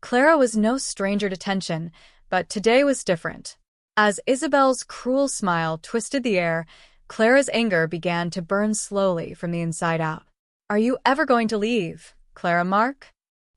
Clara was no stranger to tension, but today was different. As Isabel's cruel smile twisted the air, Clara's anger began to burn slowly from the inside out. "Are you ever going to leave, Clara Mark?"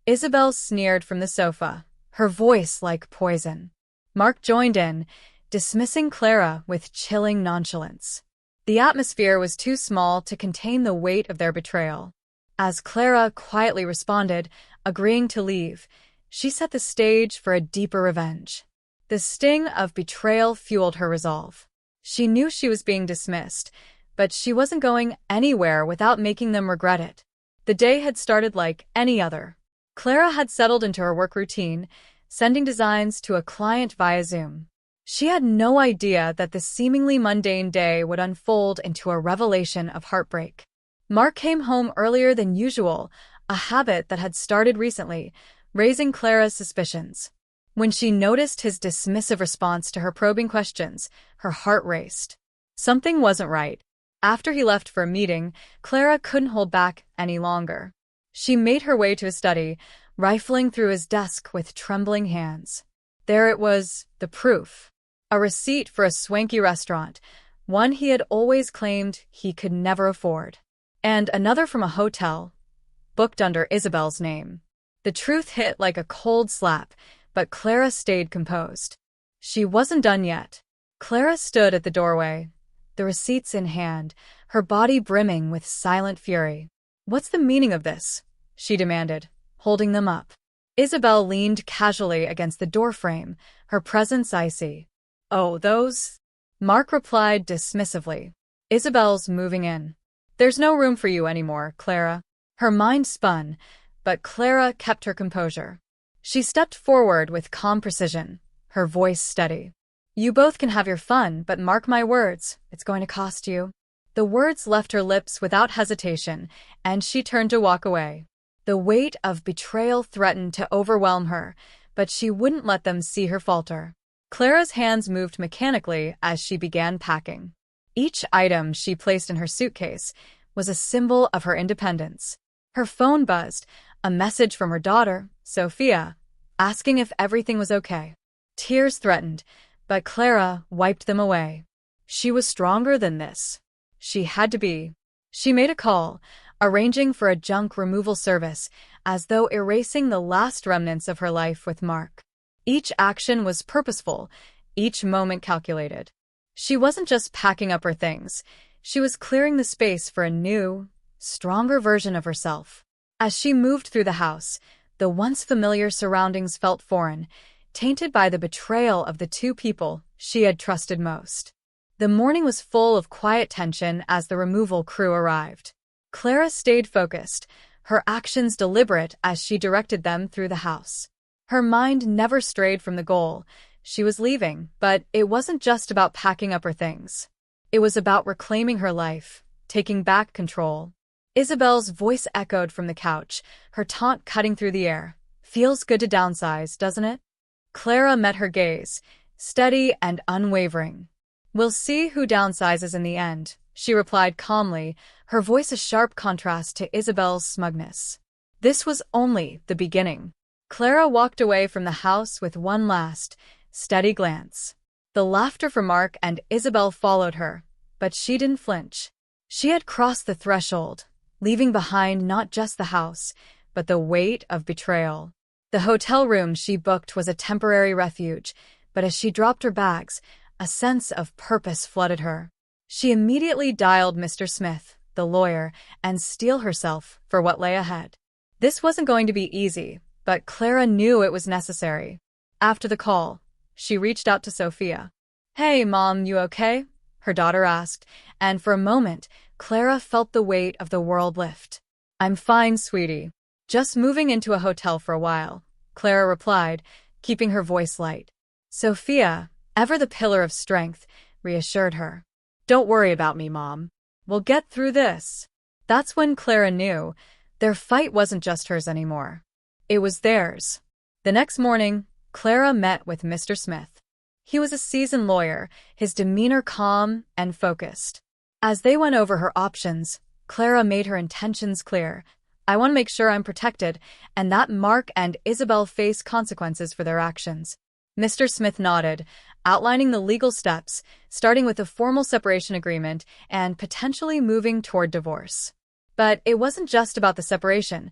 Isabel sneered from the sofa, her voice like poison. Mark joined in, dismissing Clara with chilling nonchalance. The atmosphere was too small to contain the weight of their betrayal. As Clara quietly responded, agreeing to leave, she set the stage for a deeper revenge. The sting of betrayal fueled her resolve. She knew she was being dismissed, but she wasn't going anywhere without making them regret it. The day had started like any other. Clara had settled into her work routine, sending designs to a client via Zoom. She had no idea that this seemingly mundane day would unfold into a revelation of heartbreak. Mark came home earlier than usual, a habit that had started recently, raising Clara's suspicions. When she noticed his dismissive response to her probing questions, her heart raced. Something wasn't right. After he left for a meeting, Clara couldn't hold back any longer. She made her way to his study, rifling through his desk with trembling hands. There it was, the proof. A receipt for a swanky restaurant, one he had always claimed he could never afford. And another from a hotel, booked under Isabel's name. The truth hit like a cold slap, but Clara stayed composed. She wasn't done yet. Clara stood at the doorway, the receipts in hand, her body brimming with silent fury. "What's the meaning of this?" she demanded, holding them up. Isabel leaned casually against the doorframe, her presence icy. "Oh, those?" Mark replied dismissively. "Isabel's moving in. There's no room for you anymore, Clara." Her mind spun, but Clara kept her composure. She stepped forward with calm precision, her voice steady. "You both can have your fun, but mark my words, it's going to cost you." The words left her lips without hesitation, and she turned to walk away. The weight of betrayal threatened to overwhelm her, but she wouldn't let them see her falter. Clara's hands moved mechanically as she began packing. Each item she placed in her suitcase was a symbol of her independence. Her phone buzzed, a message from her daughter, Sophia, asking if everything was okay. Tears threatened, but Clara wiped them away. She was stronger than this. She had to be. She made a call, arranging for a junk removal service, as though erasing the last remnants of her life with Mark. Each action was purposeful, each moment calculated. She wasn't just packing up her things, she was clearing the space for a new, stronger version of herself. As she moved through the house, the once familiar surroundings felt foreign, tainted by the betrayal of the two people she had trusted most. The morning was full of quiet tension as the removal crew arrived. Clara stayed focused, her actions deliberate as she directed them through the house. Her mind never strayed from the goal. She was leaving, but it wasn't just about packing up her things. It was about reclaiming her life, taking back control. Isabel's voice echoed from the couch, her taunt cutting through the air. "Feels good to downsize, doesn't it?" Clara met her gaze, steady and unwavering. "We'll see who downsizes in the end," she replied calmly, her voice a sharp contrast to Isabel's smugness. This was only the beginning. Clara walked away from the house with one last, steady glance. The laughter from Mark and Isabel followed her, but she didn't flinch. She had crossed the threshold, leaving behind not just the house, but the weight of betrayal. The hotel room she booked was a temporary refuge, but as she dropped her bags, a sense of purpose flooded her. She immediately dialed Mr. Smith, the lawyer, and steeled herself for what lay ahead. This wasn't going to be easy, but Clara knew it was necessary. After the call, she reached out to Sophia. "Hey, Mom, you okay?" her daughter asked, and for a moment, Clara felt the weight of the world lift. "I'm fine, sweetie. Just moving into a hotel for a while," Clara replied, keeping her voice light. Sophia, ever the pillar of strength, reassured her. "Don't worry about me, Mom. We'll get through this." That's when Clara knew their fight wasn't just hers anymore. It was theirs. The next morning, Clara met with Mr. Smith. He was a seasoned lawyer, his demeanor calm and focused. As they went over her options, Clara made her intentions clear. I want to make sure I'm protected and that Mark and Isabel face consequences for their actions. Mr. Smith nodded, outlining the legal steps, starting with a formal separation agreement and potentially moving toward divorce. But it wasn't just about the separation.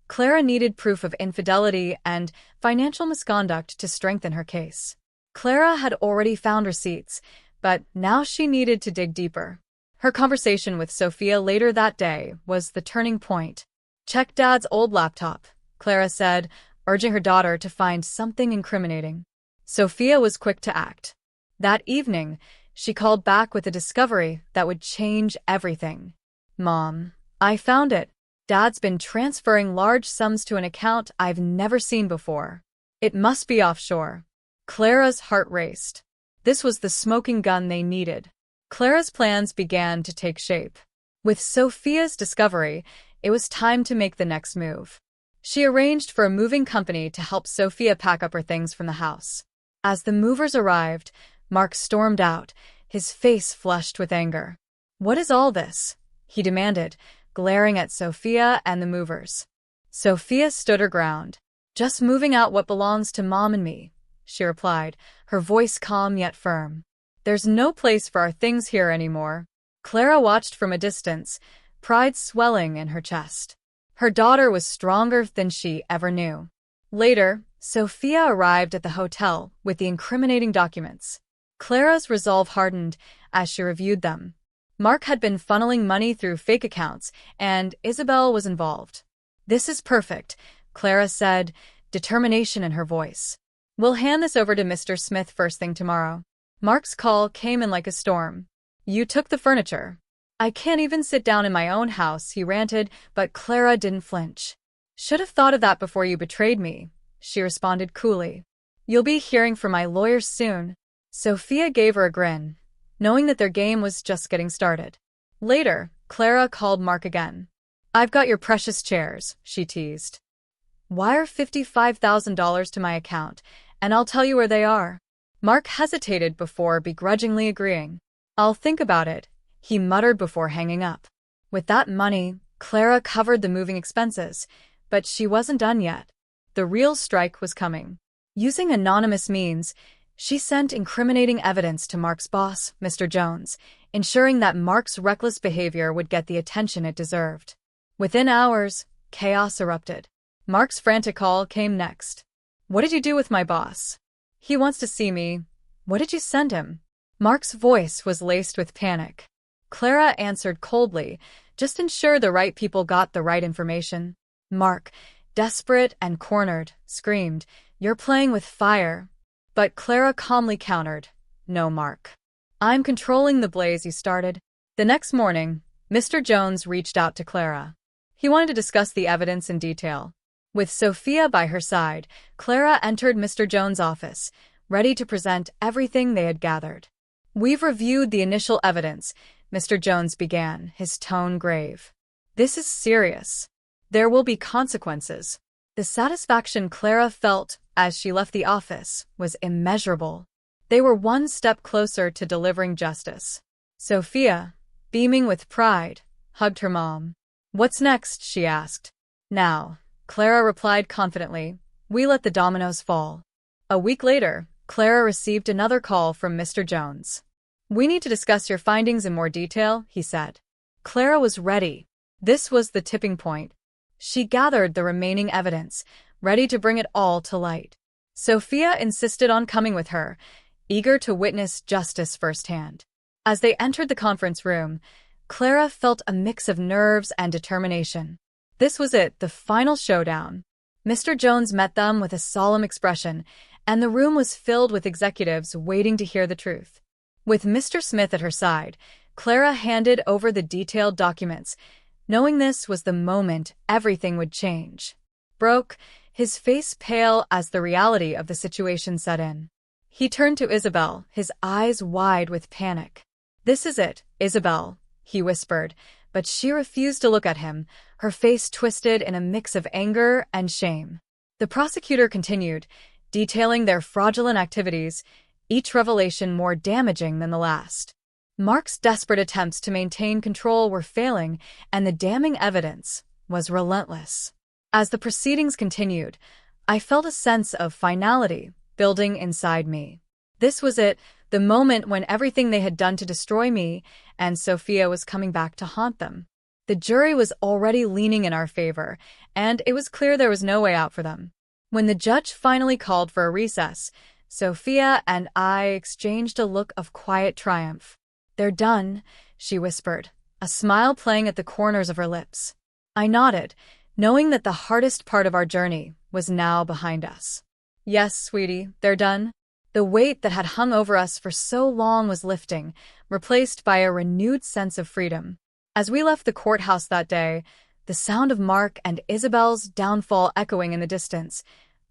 Clara needed proof of infidelity and financial misconduct to strengthen her case. Clara had already found receipts, but now she needed to dig deeper. Her conversation with Sophia later that day was the turning point. "Check Dad's old laptop," Clara said, urging her daughter to find something incriminating. Sophia was quick to act. That evening, she called back with a discovery that would change everything. "Mom, I found it. Dad's been transferring large sums to an account I've never seen before. It must be offshore." Clara's heart raced. This was the smoking gun they needed. Clara's plans began to take shape. With Sophia's discovery, it was time to make the next move. She arranged for a moving company to help Sophia pack up her things from the house. As the movers arrived, Mark stormed out, his face flushed with anger. "What is all this?" he demanded, glaring at Sophia and the movers. Sophia stood her ground. "Just moving out what belongs to Mom and me," she replied, her voice calm yet firm. "There's no place for our things here anymore." Clara watched from a distance, pride swelling in her chest. Her daughter was stronger than she ever knew. Later, Sophia arrived at the hotel with the incriminating documents. Clara's resolve hardened as she reviewed them. Mark had been funneling money through fake accounts, and Isabel was involved. "This is perfect," Clara said, determination in her voice. "We'll hand this over to Mr. Smith first thing tomorrow." Mark's call came in like a storm. "You took the furniture." "I can't even sit down in my own house," he ranted, but Clara didn't flinch. "Should have thought of that before you betrayed me," she responded coolly. "You'll be hearing from my lawyers soon." Sophia gave her a grin, knowing that their game was just getting started. Later, Clara called Mark again. "I've got your precious chairs," she teased. "Wire $55,000 to my account, and I'll tell you where they are." Mark hesitated before begrudgingly agreeing. "I'll think about it," he muttered before hanging up. With that money, Clara covered the moving expenses, but she wasn't done yet. The real strike was coming. Using anonymous means, she sent incriminating evidence to Mark's boss, Mr. Jones, ensuring that Mark's reckless behavior would get the attention it deserved. Within hours, chaos erupted. Mark's frantic call came next. "What did you do with my boss? He wants to see me. What did you send him?" Mark's voice was laced with panic. Clara answered coldly, "Just ensure the right people got the right information." Mark, desperate and cornered, screamed, "You're playing with fire." But Clara calmly countered, "No, Mark. I'm controlling the blaze you started." The next morning, Mr. Jones reached out to Clara. He wanted to discuss the evidence in detail. With Sophia by her side, Clara entered Mr. Jones' office, ready to present everything they had gathered. "We've reviewed the initial evidence," Mr. Jones began, his tone grave. "This is serious. There will be consequences." The satisfaction Clara felt as she left the office was immeasurable. They were one step closer to delivering justice. Sophia, beaming with pride, hugged her mom. "What's next?" she asked. "Now," Clara replied confidently, "we let the dominoes fall." A week later, Clara received another call from Mr. Jones. "We need to discuss your findings in more detail," he said. Clara was ready. This was the tipping point. She gathered the remaining evidence, ready to bring it all to light. Sophia insisted on coming with her, eager to witness justice firsthand. As they entered the conference room, Clara felt a mix of nerves and determination. This was it, the final showdown. Mr. Jones met them with a solemn expression, and the room was filled with executives waiting to hear the truth. With Mr. Smith at her side, Clara handed over the detailed documents, knowing this was the moment everything would change. Broke, his face pale as the reality of the situation set in. He turned to Isabel, his eyes wide with panic. "This is it, Isabel," he whispered, but she refused to look at him, her face twisted in a mix of anger and shame. The prosecutor continued, detailing their fraudulent activities, each revelation more damaging than the last. Mark's desperate attempts to maintain control were failing, and the damning evidence was relentless. As the proceedings continued, I felt a sense of finality building inside me. This was it, the moment when everything they had done to destroy me and Sophia was coming back to haunt them. The jury was already leaning in our favor, and it was clear there was no way out for them. When the judge finally called for a recess, Sophia and I exchanged a look of quiet triumph. "They're done," she whispered, a smile playing at the corners of her lips. I nodded, knowing that the hardest part of our journey was now behind us. "Yes, sweetie, they're done." The weight that had hung over us for so long was lifting, replaced by a renewed sense of freedom. As we left the courthouse that day, the sound of Mark and Isabel's downfall echoing in the distance,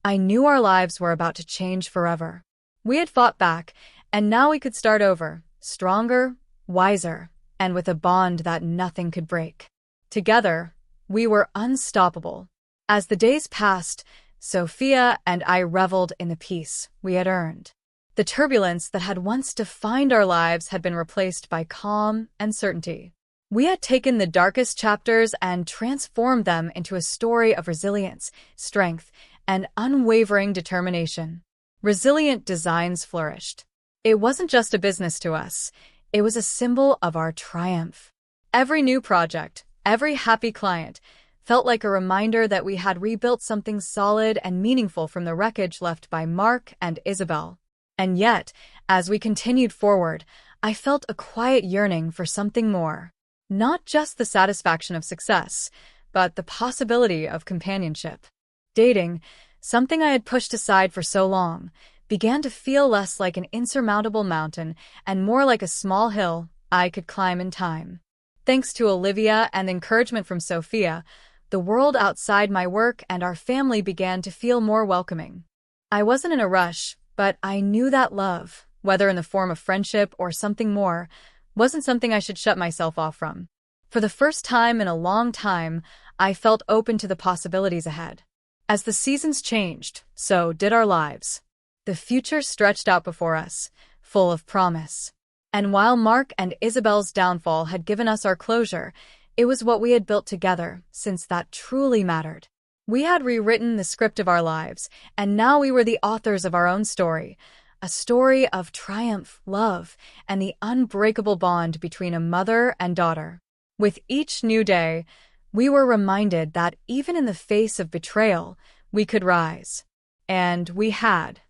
I knew our lives were about to change forever. We had fought back, and now we could start over, stronger, wiser, and with a bond that nothing could break. Together, we were unstoppable. As the days passed, Sophia and I reveled in the peace we had earned. The turbulence that had once defined our lives had been replaced by calm and certainty. We had taken the darkest chapters and transformed them into a story of resilience, strength, and unwavering determination. Resilient Designs flourished. It wasn't just a business to us, it was a symbol of our triumph. Every new project, every happy client, felt like a reminder that we had rebuilt something solid and meaningful from the wreckage left by Mark and Isabel. And yet, as we continued forward, I felt a quiet yearning for something more. Not just the satisfaction of success, but the possibility of companionship. Dating, something I had pushed aside for so long, began to feel less like an insurmountable mountain and more like a small hill I could climb in time. Thanks to Olivia and encouragement from Sophia, the world outside my work and our family began to feel more welcoming. I wasn't in a rush, but I knew that love, whether in the form of friendship or something more, wasn't something I should shut myself off from. For the first time in a long time, I felt open to the possibilities ahead. As the seasons changed, so did our lives. The future stretched out before us, full of promise. And while Mark and Isabel's downfall had given us our closure, it was what we had built together, since that truly mattered. We had rewritten the script of our lives, and now we were the authors of our own story. A story of triumph, love, and the unbreakable bond between a mother and daughter. With each new day, we were reminded that even in the face of betrayal, we could rise. And we had.